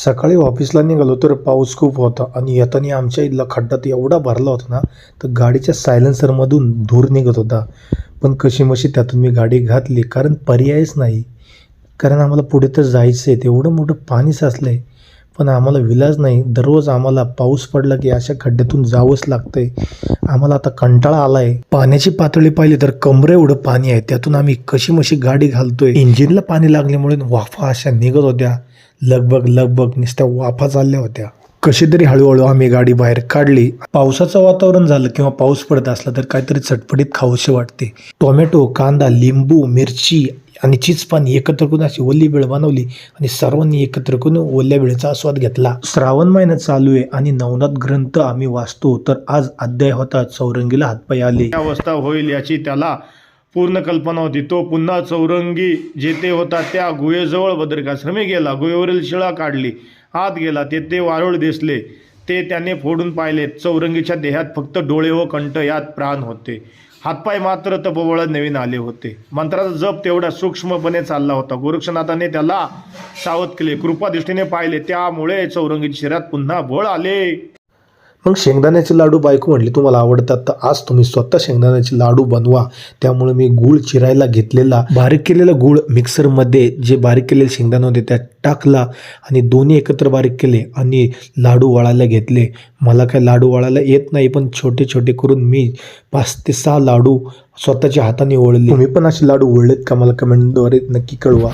सकाळी ऑफिसला निघालो तर पाऊस खूप होता आणि येताना आमच्या इथला खड्डा तर एवढा भरला होता ना, तर गाडीच्या सायलेन्सरमधून धूर निघत होता. पण कशीमशी त्यातून मी गाडी घातली, कारण पर्यायच नाही. कारण आम्हाला पुढे तर जायचं आहे, तेवढं मोठं पाणी साचलं आहे. पण आम्हाला विलाज नाही, दररोज आम्हाला पाऊस पडला की अशा खड्ड्यातून जावंच लागतंय. आम्हाला आता कंटाळा आला आहे. पाण्याची पातळी पाहिली तर कमरे एवढं पाणी आहे, त्यातून आम्ही कशीमशी गाडी घालतोय. इंजिनला पाणी लागल्यामुळे वाफा अशा निघत होत्या. लगबग लगबग नुसत्या वाफा चालल्या होत्या. कशी तरी हळूहळू आम्ही गाडी बाहेर काढली. पावसाचं वातावरण झालं किंवा पाऊस पडत असला तर काहीतरी चटपटीत खाऊसे वाटते. टोमॅटो, कांदा, लिंबू, मिरची आणि चीज पाणी एकत्र करून अशी ओली वेळ बनवली आणि सर्वांनी एकत्र करून ओल्या वेळेचा आस्वाद घेतला. श्रावण महिना चालू आहे आणि नवनाथ ग्रंथ आम्ही वाचतो, तर आज अध्याय होता चौरंगीला हातपाय आले. अवस्था होईल याची त्याला पूर्ण कल्पना होती. तो पुन्हा चौरंगी जेथे होता त्या गुहेजवळ बद्रिकाश्रमी गेला. गुहेवरील शिळा काढली, आत गेला. तेथे वारुळ दिसले, ते त्याने फोडून पाहिले. चौरंगीच्या देहात फक्त डोळे व कंठ यात प्राण होते. हातपाय मात्र तपबळत नवीन आले होते. मंत्राचा जप तेवढा सूक्ष्मपणे चालला होता. गोरक्षनाथाने त्याला सावध केले, कृपादृष्टीने पाहिले, त्यामुळे चौरंगीच्या शरीरात पुन्हा बळ आले. मग शेंगदाण्याचे लाडू बायको म्हटली तुम्हाला आवडतात, तर आज तुम्ही स्वतः शेंगदाण्याचे लाडू बनवा. त्यामुळे मी गूळ चिरायला घेतलेला, बारीक केलेला गूळ मिक्सरमध्ये जे बारीक केलेले शेंगदाणे होते त्यात टाकला आणि दोन्ही एकत्र बारीक केले आणि लाडू वळायला घेतले. मला काय लाडू वळायला येत नाही, पण छोटे छोटे करून मी 5 ते 6 लाडू स्वतःच्या हाताने वळले. तुम्ही पण असे लाडू वळलेत का? मला कमेंटद्वारे नक्की कळवा.